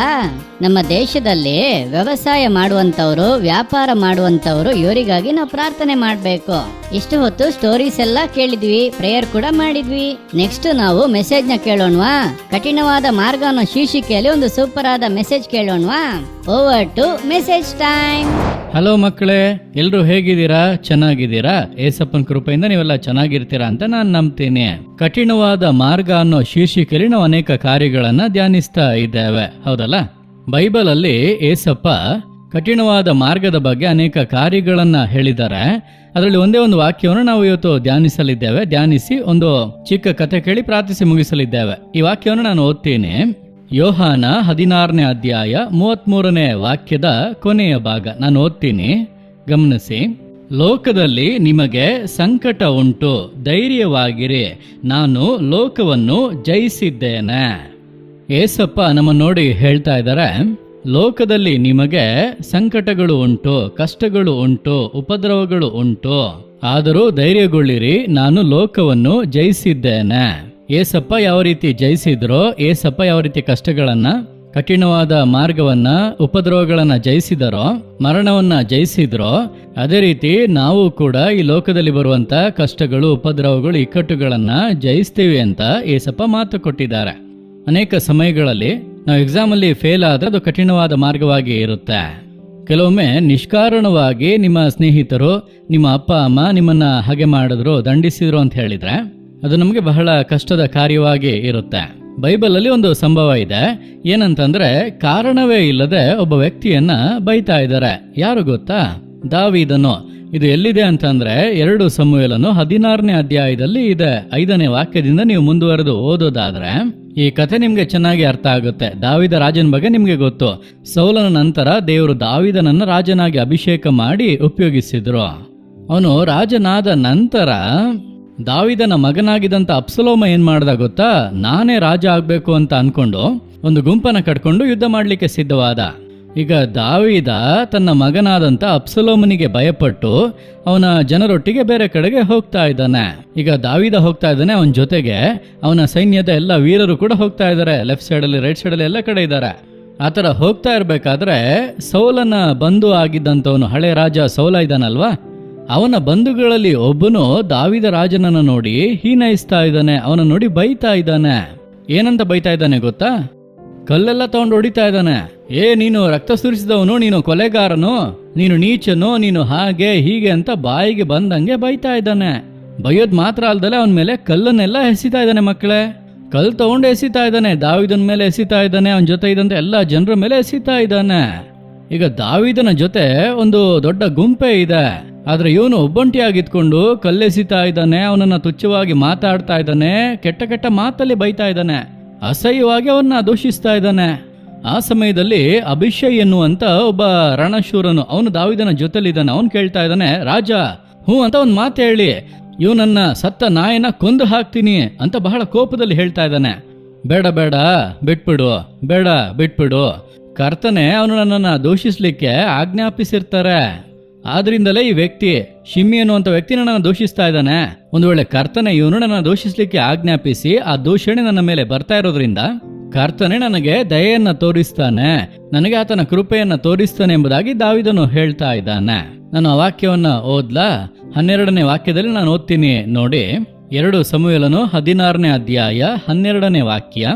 ನಮ್ಮ ದೇಶದಲ್ಲಿ ವ್ಯವಸಾಯ ಮಾಡುವಂತವ್ರು, ವ್ಯಾಪಾರ ಮಾಡುವಂತವ್ರು, ಇವರಿಗಾಗಿ ನಾವು ಪ್ರಾರ್ಥನೆ ಮಾಡ್ಬೇಕು. ಇಷ್ಟು ಹೊತ್ತು ಸ್ಟೋರೀಸ್ ಎಲ್ಲ ಕೇಳಿದ್ವಿ, ಪ್ರೇಯರ್ ಕೂಡ ಮಾಡಿದ್ವಿ. ನೆಕ್ಸ್ಟ್ ನಾವು ಮೆಸೇಜ್ ನ ಕೇಳೋಣವಾ? ಕಠಿಣವಾದ ಮಾರ್ಗ ಅನ್ನೋ ಶೀರ್ಷಿಕೆಯಲ್ಲಿ ಒಂದು ಸೂಪರ್ ಆದ ಮೆಸೇಜ್ ಕೇಳೋಣವಾ? Over to message time. Hello ಮಕ್ಕಳೇ, ಎಲ್ರು ಹೇಗಿದ್ದೀರಾ? ಚೆನ್ನಾಗಿದ್ದೀರಾ? ಏಸಪ್ಪನ ಕೃಪೆಯಿಂದ ನೀವೆಲ್ಲ ಚೆನ್ನಾಗಿರ್ತೀರಾ ಅಂತ ನಾನು ನಂಬ್ತೀನಿ. ಕಠಿಣವಾದ ಮಾರ್ಗ ಅನ್ನೋ ಶೀರ್ಷಿಕೆಯಲ್ಲಿ ನಾವು ಅನೇಕ ಕಾರ್ಯಗಳನ್ನ ಧ್ಯಾನಿಸ್ತಾ ಇದ್ದೇವೆ, ಹೌದಲ್ಲ? ಬೈಬಲ್ ಅಲ್ಲಿ ಏಸಪ್ಪ ಕಠಿಣವಾದ ಮಾರ್ಗದ ಬಗ್ಗೆ ಅನೇಕ ಕಾರ್ಯಗಳನ್ನ ಹೇಳಿದ್ದಾರೆ. ಅದರಲ್ಲಿ ಒಂದೇ ಒಂದು ವಾಕ್ಯವನ್ನು ನಾವು ಇವತ್ತು ಧ್ಯಾನಿಸಲಿದ್ದೇವೆ. ಧ್ಯಾನಿಸಿ ಒಂದು ಚಿಕ್ಕ ಕಥೆ ಕೇಳಿ ಪ್ರಾರ್ಥಿಸಿ ಮುಗಿಸಲಿದ್ದೇವೆ. ಈ ವಾಕ್ಯವನ್ನು ನಾನು ಓದ್ತೀನಿ. ಯೋಹಾನ 16ನೇ ಅಧ್ಯಾಯ 33ನೇ ವಾಕ್ಯದ ಕೊನೆಯ ಭಾಗ ನಾನು ಓದ್ತೀನಿ, ಗಮನಿಸಿ. ಲೋಕದಲ್ಲಿ ನಿಮಗೆ ಸಂಕಟ ಉಂಟು, ಧೈರ್ಯವಾಗಿರಿ, ನಾನು ಲೋಕವನ್ನು ಜಯಿಸಿದ್ದೇನೆ. ಏಸಪ್ಪ ನಮ್ಮನ್ನು ನೋಡಿ ಹೇಳ್ತಾ ಇದ್ದಾರೆ, ಲೋಕದಲ್ಲಿ ನಿಮಗೆ ಸಂಕಟಗಳು ಉಂಟು, ಕಷ್ಟಗಳು ಉಂಟು, ಉಪದ್ರವಗಳು ಉಂಟು, ಆದರೂ ಧೈರ್ಯಗೊಳ್ಳಿರಿ, ನಾನು ಲೋಕವನ್ನು ಜಯಿಸಿದ್ದೇನೆ. ಏಸಪ್ಪ ಯಾವ ರೀತಿ ಜಯಿಸಿದ್ರೋ, ಏಸಪ್ಪ ಯಾವ ರೀತಿ ಕಷ್ಟಗಳನ್ನ, ಕಠಿಣವಾದ ಮಾರ್ಗವನ್ನ, ಉಪದ್ರವಗಳನ್ನ ಜಯಿಸಿದರೋ, ಮರಣವನ್ನ ಜಯಿಸಿದ್ರೋ, ಅದೇ ರೀತಿ ನಾವು ಕೂಡ ಈ ಲೋಕದಲ್ಲಿ ಬರುವಂತ ಕಷ್ಟಗಳು, ಉಪದ್ರವಗಳು, ಇಕ್ಕಟ್ಟುಗಳನ್ನ ಜಯಿಸ್ತೀವಿ ಅಂತ ಏಸಪ್ಪ ಮಾತು ಕೊಟ್ಟಿದ್ದಾರೆ. ಅನೇಕ ಸಮಯಗಳಲ್ಲಿ ನಾವು ಎಕ್ಸಾಮ್ ಅಲ್ಲಿ ಫೇಲ್ ಆದ್ರೆ ಅದು ಕಠಿಣವಾದ ಮಾರ್ಗವಾಗಿ ಇರುತ್ತೆ. ಕೆಲವೊಮ್ಮೆ ನಿಷ್ಕಾರಣವಾಗಿ ನಿಮ್ಮ ಸ್ನೇಹಿತರು, ನಿಮ್ಮ ಅಪ್ಪ ಅಮ್ಮ ನಿಮ್ಮನ್ನ ಹಾಗೆ ಮಾಡಿದ್ರು, ದಂಡಿಸಿದ್ರು ಅಂತ ಹೇಳಿದ್ರೆ ಅದು ನಮಗೆ ಬಹಳ ಕಷ್ಟದ ಕಾರ್ಯವಾಗಿ ಇರುತ್ತೆ. ಬೈಬಲ್ ಅಲ್ಲಿ ಒಂದು ಸಂಭವ ಇದೆ. ಏನಂತಂದ್ರೆ, ಕಾರಣವೇ ಇಲ್ಲದೆ ಒಬ್ಬ ವ್ಯಕ್ತಿಯನ್ನ ಬೈತಾ ಇದ್ದಾರೆ. ಯಾರು ಗೊತ್ತಾ? ದಾವೀದನು. ಇದು ಎಲ್ಲಿದೆ ಅಂತಂದ್ರೆ 2 ಸಮುವೇಲನು 16ನೇ ಅಧ್ಯಾಯದಲ್ಲಿ ಇದೆ. 5ನೇ ವಾಕ್ಯದಿಂದ ನೀವು ಮುಂದುವರೆದು ಓದೋದಾದ್ರೆ ಈ ಕಥೆ ನಿಮ್ಗೆ ಚೆನ್ನಾಗಿ ಅರ್ಥ ಆಗುತ್ತೆ. ದಾವೀದ ರಾಜನ ಬಗ್ಗೆ ನಿಮ್ಗೆ ಗೊತ್ತು. ಸೌಲನ ನಂತರ ದೇವರು ದಾವೀದನನ್ನ ರಾಜನಾಗಿ ಅಭಿಷೇಕ ಮಾಡಿ ಉಪಯೋಗಿಸಿದ್ರು. ಅವನು ರಾಜನಾದ ನಂತರ ದಾವೀದನ ಮಗನಾಗಿದ್ದಂತ ಅಬ್ಸಲೋಮ ಏನ್ ಮಾಡ್ದ ಗೊತ್ತಾ? ನಾನೇ ರಾಜ ಆಗ್ಬೇಕು ಅಂತ ಅನ್ಕೊಂಡು ಒಂದು ಗುಂಪನ್ನ ಕಟ್ಕೊಂಡು ಯುದ್ಧ ಮಾಡ್ಲಿಕ್ಕೆ ಸಿದ್ಧವಾದ. ಈಗ ದಾವೀದ ತನ್ನ ಮಗನಾದಂತ ಅಬ್ಸಲೋಮನಿಗೆ ಭಯಪಟ್ಟು ಅವನ ಜನರೊಟ್ಟಿಗೆ ಬೇರೆ ಕಡೆಗೆ ಹೋಗ್ತಾ ಇದ್ದಾನೆ. ಈಗ ದಾವೀದ ಹೋಗ್ತಾ ಇದ್ದಾನೆ, ಅವನ ಜೊತೆಗೆ ಅವನ ಸೈನ್ಯದ ಎಲ್ಲ ವೀರರು ಕೂಡ ಹೋಗ್ತಾ ಇದ್ದಾರೆ. ಲೆಫ್ಟ್ ಸೈಡಲ್ಲಿ, ರೈಟ್ ಸೈಡಲ್ಲಿ ಎಲ್ಲ ಕಡೆ ಇದ್ದಾರೆ. ಆತರ ಹೋಗ್ತಾ ಇರ್ಬೇಕಾದ್ರೆ ಸೌಲನ ಬಂಧು ಆಗಿದ್ದಂಥವನು, ಹಳೆ ರಾಜ ಸೌಲ ಇದ್ದಾನಲ್ವಾ, ಅವನ ಬಂಧುಗಳಲ್ಲಿ ಒಬ್ಬನು ದಾವೀದ ರಾಜನನ್ನ ನೋಡಿ ಹೀನೈಸ್ತಾ ಇದ್ದಾನೆ. ಅವನ ನೋಡಿ ಬೈತಾ ಇದ್ದಾನೆ. ಏನಂತ ಬೈತಾ ಇದ್ದಾನೆ ಗೊತ್ತಾ? ಕಲ್ಲೆಲ್ಲ ತಗೊಂಡು ಹೊಡಿತಾ ಇದ್ದಾನೆ. ನೀನು ರಕ್ತ ಸುರಿಸಿದವನು, ನೀನು ಕೊಲೆಗಾರನು, ನೀನು ನೀಚನು, ನೀನು ಹಾಗೆ ಹೀಗೆ ಅಂತ ಬಾಯಿಗೆ ಬಂದಂಗೆ ಬೈತಾ ಇದ್ದಾನೆ. ಬೈಯೋದ್ ಮಾತ್ರ ಅಲ್ದಲೆ ಅವನ ಮೇಲೆ ಕಲ್ಲನ್ನೆಲ್ಲ ಎಸಿತಾ ಇದ್ದಾನೆ ಮಕ್ಕಳೇ. ಕಲ್ ತಗೊಂಡು ಎಸಿತಾ ಇದ್ದಾನೆ, ದಾವಿದನ ಮೇಲೆ ಎಸಿತಾ ಇದ್ದಾನೆ, ಅವನ ಜೊತೆ ಇದ್ದಂತ ಎಲ್ಲ ಜನರ ಮೇಲೆ ಎಸಿತಾ ಇದ್ದಾನೆ. ಈಗ ದಾವಿದನ ಜೊತೆ ಒಂದು ದೊಡ್ಡ ಗುಂಪೆ ಇದೆ, ಆದ್ರೆ ಇವನು ಒಬ್ಬಂಟಿಯಾಗಿದ್ಕೊಂಡು ಕಲ್ಲೆಸಿತಾ ಇದ್ದಾನೆ, ಅವನನ್ನ ತುಚ್ಛವಾಗಿ ಮಾತಾಡ್ತಾ ಇದ್ದಾನೆ, ಕೆಟ್ಟ ಕೆಟ್ಟ ಮಾತಲ್ಲಿ ಬೈತಾ ಇದ್ದಾನೆ, ಅಸಹ್ಯವಾಗಿ ಅವನ್ನ ದೂಷಿಸ್ತಾ ಇದ್ದಾನೆ. ಆ ಸಮಯದಲ್ಲಿ ಅಭಿಷೈ ಎನ್ನುವಂತ ಒಬ್ಬ ರಣಶೂರನು, ಅವನು ದಾವಿದನ ಜೊತೆಲಿದ್ದಾನೆ. ಅವನು ಕೇಳ್ತಾ ಇದ್ದಾನೆ, ರಾಜ ಹ್ಞೂ ಅಂತ ಒಂದು ಮಾತು ಹೇಳಿ, ಇವನನ್ನ ಸತ್ತ ನಾಯನ ಕೊಂದು ಹಾಕ್ತೀನಿ ಅಂತ ಬಹಳ ಕೋಪದಲ್ಲಿ ಹೇಳ್ತಾ ಇದ್ದಾನೆ. ಬೇಡ ಬೇಡ ಬಿಟ್ಬಿಡು, ಬೇಡ ಬಿಟ್ಬಿಡು, ಕರ್ತನೆ ಅವನು ನನ್ನನ್ನು ದೂಷಿಸ್ಲಿಕ್ಕೆ ಆಜ್ಞಾಪಿಸಿರ್ತಾರೆ. ಆದ್ರಿಂದಲೇ ಈ ವ್ಯಕ್ತಿ ಶಿಮ್ಮಿ ಅನ್ನುವಂಥ ವ್ಯಕ್ತಿ ನನ್ನನ್ನು ದೂಷಿಸ್ತಾ ಇದ್ದಾನೆ. ಒಂದು ವೇಳೆ ಕರ್ತನೆ ಇವನು ನನ್ನ ದೂಷಿಸ್ಲಿಕ್ಕೆ ಆಜ್ಞಾಪಿಸಿ ಆ ದೂಷಣೆ ನನ್ನ ಮೇಲೆ ಬರ್ತಾ ಇರೋದ್ರಿಂದ ಕರ್ತನೆ ನನಗೆ ದಯೆಯನ್ನ ತೋರಿಸ್ತಾನೆ, ನನಗೆ ಆತನ ಕೃಪೆಯನ್ನ ತೋರಿಸ್ತಾನೆ ಎಂಬುದಾಗಿ ದಾವಿದನು ಹೇಳ್ತಾ ಇದ್ದಾನೆ. ನಾನು ಆ ವಾಕ್ಯವನ್ನ ಓದ್ಲಾ? 12ನೇ ವಾಕ್ಯದಲ್ಲಿ ನಾನು ಓದ್ತೀನಿ ನೋಡಿ. 2 ಸಮುವೇಲನು 16ನೇ ಅಧ್ಯಾಯ 12ನೇ ವಾಕ್ಯ.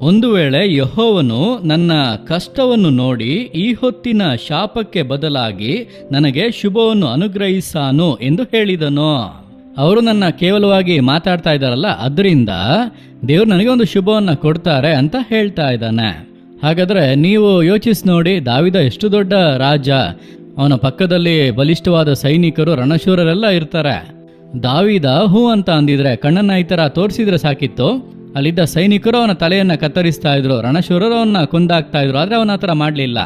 ಒಂದು ವೇಳೆ ಯೆಹೋವನು ನನ್ನ ಕಷ್ಟವನ್ನು ನೋಡಿ ಈ ಹೊತ್ತಿನ ಶಾಪಕ್ಕೆ ಬದಲಾಗಿ ನನಗೆ ಶುಭವನ್ನು ಅನುಗ್ರಹಿಸಾನು ಎಂದು ಹೇಳಿದನು. ಅವರು ನನ್ನ ಕೇವಲವಾಗಿ ಮಾತಾಡ್ತಾ ಇದ್ದಾರಲ್ಲ, ಅದರಿಂದ ದೇವ್ರು ನನಗೆ ಒಂದು ಶುಭವನ್ನ ಕೊಡ್ತಾರೆ ಅಂತ ಹೇಳ್ತಾ ಇದ್ದಾನೆ. ಹಾಗಾದ್ರೆ ನೀವು ಯೋಚಿಸಿ ನೋಡಿ, ದಾವಿದ ಎಷ್ಟು ದೊಡ್ಡ ರಾಜ, ಅವನ ಪಕ್ಕದಲ್ಲಿ ಬಲಿಷ್ಠವಾದ ಸೈನಿಕರು, ರಣಶೂರರೆಲ್ಲ ಇರ್ತಾರೆ. ದಾವಿದ ಹೂ ಅಂತ ಅಂದಿದ್ರೆ, ಕಣ್ಣನ್ನ ಈ ತರ ತೋರಿಸಿದ್ರೆ ಸಾಕಿತ್ತು, ಅಲ್ಲಿದ್ದ ಸೈನಿಕರು ಅವನ ತಲೆಯನ್ನ ಕತ್ತರಿಸ್ತಾ ಇದ್ರು, ರಣಶೂರರು ಅವನ್ನ ಕೊಂದಾಕ್ತಾ ಇದ್ರು. ಆದ್ರೆ ಅವನ ಹತ್ರ ಮಾಡ್ಲಿಲ್ಲ.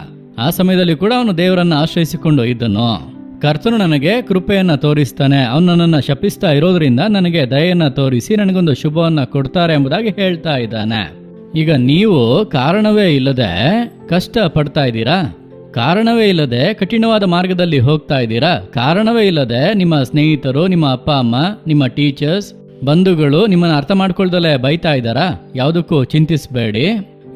ಆ ಸಮಯದಲ್ಲಿ ಕೂಡ ಅವನು ದೇವರನ್ನ ಆಶ್ರಯಿಸಿಕೊಂಡು ಇದ್ದನು. ಕರ್ತನು ನನಗೆ ಕೃಪೆಯನ್ನ ತೋರಿಸ್ತಾನೆ, ಅವನು ನನ್ನನ್ನು ಶಪಿಸ್ತಾ ಇರೋದ್ರಿಂದ ನನಗೆ ದಯೆಯನ್ನ ತೋರಿಸಿ ನನಗೊಂದು ಶುಭವನ್ನ ಕೊಡ್ತಾರೆ ಎಂಬುದಾಗಿ ಹೇಳ್ತಾ ಇದ್ದಾನೆ. ಈಗ ನೀವು ಕಾರಣವೇ ಇಲ್ಲದೆ ಕಷ್ಟ ಪಡ್ತಾ ಇದ್ದೀರಾ? ಕಾರಣವೇ ಇಲ್ಲದೆ ಕಠಿಣವಾದ ಮಾರ್ಗದಲ್ಲಿ ಹೋಗ್ತಾ ಇದ್ದೀರಾ? ಕಾರಣವೇ ಇಲ್ಲದೆ ನಿಮ್ಮ ಸ್ನೇಹಿತರು, ನಿಮ್ಮ ಅಪ್ಪ ಅಮ್ಮ, ನಿಮ್ಮ ಟೀಚರ್ಸ್, ಬಂಧುಗಳು ನಿಮ್ಮನ್ನು ಅರ್ಥ ಮಾಡ್ಕೊಳ್ದಲ್ಲೇ ಬೈತಾ ಇದ್ದಾರಾ? ಯಾವುದಕ್ಕೂ ಚಿಂತಿಸಬೇಡಿ.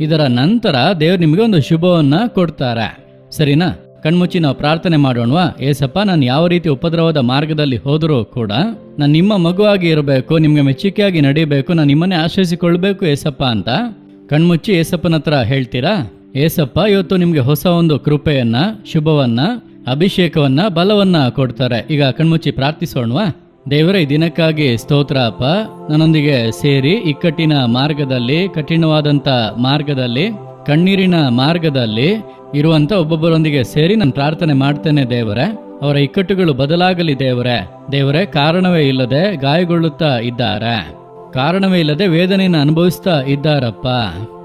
ಇದರ ನಂತರ ದೇವ್ರು ನಿಮಗೆ ಒಂದು ಶುಭವನ್ನ ಕೊಡ್ತಾರೆ. ಸರಿನಾ? ಕಣ್ಮುಚ್ಚಿ ನಾವು ಪ್ರಾರ್ಥನೆ ಮಾಡೋಣವಾ? ಏಸಪ್ಪ, ನಾನು ಯಾವ ರೀತಿ ಉಪದ್ರವದ ಮಾರ್ಗದಲ್ಲಿ ಹೋದರೂ ಕೂಡ ನಾನು ನಿಮ್ಮ ಮಗುವಾಗಿ ಇರಬೇಕು, ನಿಮ್ಗೆ ಮೆಚ್ಚುಗೆಯಾಗಿ ನಡೀಬೇಕು, ನಾನು ನಿಮ್ಮನ್ನೇ ಆಶ್ರಯಿಸಿಕೊಳ್ಬೇಕು ಏಸಪ್ಪ ಅಂತ ಕಣ್ಮುಚ್ಚಿ ಏಸಪ್ಪನ ಹತ್ರ ಹೇಳ್ತೀರಾ? ಏಸಪ್ಪ ಇವತ್ತು ನಿಮ್ಗೆ ಹೊಸ ಒಂದು ಕೃಪೆಯನ್ನ, ಶುಭವನ್ನ, ಅಭಿಷೇಕವನ್ನ, ಬಲವನ್ನ ಕೊಡ್ತಾರೆ. ಈಗ ಕಣ್ಮುಚ್ಚಿ ಪ್ರಾರ್ಥಿಸೋಣವಾ? ದೇವರೇ, ಈ ದಿನಕ್ಕಾಗಿ ಸ್ತೋತ್ರ ಅಪ್ಪ. ನನ್ನೊಂದಿಗೆ ಸೇರಿ ಇಕ್ಕಟ್ಟಿನ ಮಾರ್ಗದಲ್ಲಿ, ಕಠಿಣವಾದಂತ ಮಾರ್ಗದಲ್ಲಿ, ಕಣ್ಣೀರಿನ ಮಾರ್ಗದಲ್ಲಿ ಇರುವಂತ ಒಬ್ಬೊಬ್ಬರೊಂದಿಗೆ ಸೇರಿ ನಾನು ಪ್ರಾರ್ಥನೆ ಮಾಡ್ತೇನೆ ದೇವರೇ. ಅವರ ಇಕ್ಕಟ್ಟುಗಳು ಬದಲಾಗಲಿ ದೇವರೇ. ದೇವರೇ, ಕಾರಣವೇ ಇಲ್ಲದೆ ಗಾಯಗೊಳ್ಳುತ್ತಾ ಇದ್ದಾರೆ, ಕಾರಣವೇ ಇಲ್ಲದೆ ವೇದನೆಯನ್ನು ಅನುಭವಿಸ್ತಾ ಇದ್ದಾರಪ್ಪ.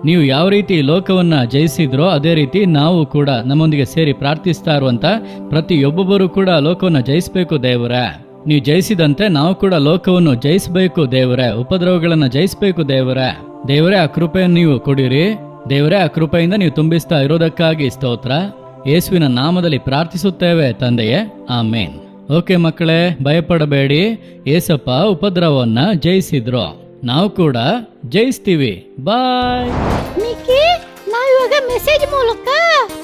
ನೀವು ಯಾವ ರೀತಿ ಲೋಕವನ್ನ ಜಯಿಸಿದ್ರೋ ಅದೇ ರೀತಿ ನಾವು ಕೂಡ ನಮ್ಮೊಂದಿಗೆ ಸೇರಿ ಪ್ರಾರ್ಥಿಸ್ತಾ ಇರುವಂತ ಪ್ರತಿಯೊಬ್ಬೊಬ್ಬರು ಕೂಡ ಲೋಕವನ್ನ ಜಯಿಸಬೇಕು ದೇವರೇ. ನೀವು ಜಯಿಸಿದಂತೆ ನಾವು ಕೂಡ ಲೋಕವನ್ನು ಜಯಿಸಬೇಕು ದೇವರೇ, ಉಪದ್ರವಗಳನ್ನು ಜಯಿಸಬೇಕು ದೇವರೇ. ದೇವರೇ, ಆ ಕೃಪೆಯನ್ನು ನೀವು ಕೊಡಿರಿ ದೇವರೇ. ಆ ಕೃಪೆಯಿಂದ ನೀವು ತುಂಬಿಸ್ತಾ ಇರೋದಕ್ಕಾಗಿ ಸ್ತೋತ್ರ. ಯೇಸುವಿನ ನಾಮದಲ್ಲಿ ಪ್ರಾರ್ಥಿಸುತ್ತೇವೆ ತಂದೆಯೇ, ಆಮೇನ್. ಓಕೆ ಮಕ್ಕಳೇ, ಭಯಪಡಬೇಡಿ. ಏಸಪ್ಪ ಉಪದ್ರವವನ್ನ ಜಯಿಸಿದ್ರು, ನಾವು ಕೂಡ ಜಯಿಸ್ತೀವಿ. ಬಾಯ್. ಮಿಕ್ಕಿ, ನಾವಿವಾಗ ಮೆಸೇಜ್ ಮೂಲಕ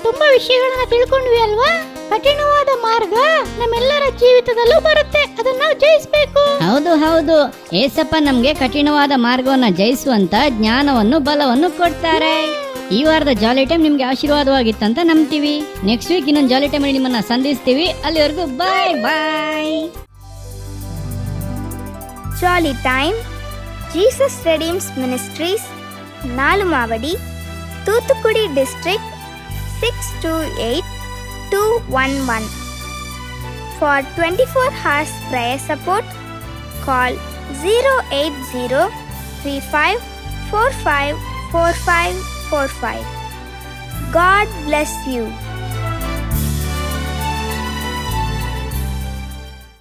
ತುಂಬಾ ವಿಷಯಗಳನ್ನ ತಿಳ್ಕೊಂಡ್ವಿ ಅಲ್ವಾ? ಕಠಿಣವಾದ ಮಾರ್ಗ ನಮ್ಮೆಲ್ಲರ ಜೀವಿತದಲ್ಲೂ ಬರುತ್ತೆ, ಅದನ್ನ ನಾವು ಜಯಿಸಬೇಕು. ಹೌದು ಹೌದು, ಏಸಪ್ಪ ನಮ್ಗೆ ಕಠಿಣವಾದ ಮಾರ್ಗವನ್ನ ಜಯಿಸುವಂತ ಜ್ಞಾನವನ್ನು, ಬಲವನ್ನು ಕೊಡ್ತಾರೆ. ಈ ವಾರದ ಜಾಲಿ ಟೈಮ್ ನಿಮ್ಗೆ ಆಶೀರ್ವಾದವಾಗಿತ್ತಂತ ನಂಬ್ತೀವಿ. ನೆಕ್ಸ್ಟ್ ವೀಕ್ ಇನ್ನೊಂದು ಜಾಲಿ ಟೈಮ್ ನಿಮ್ಮನ್ನ ಸಂಧಿಸ್ತೀವಿ. ಅಲ್ಲಿವರೆಗೂ bye bye. Jolly time Jesus redeems ministries, Nalumavadi, Thoothukudi district 628211. For 24 hours prayer support, call 08035454545. God bless you.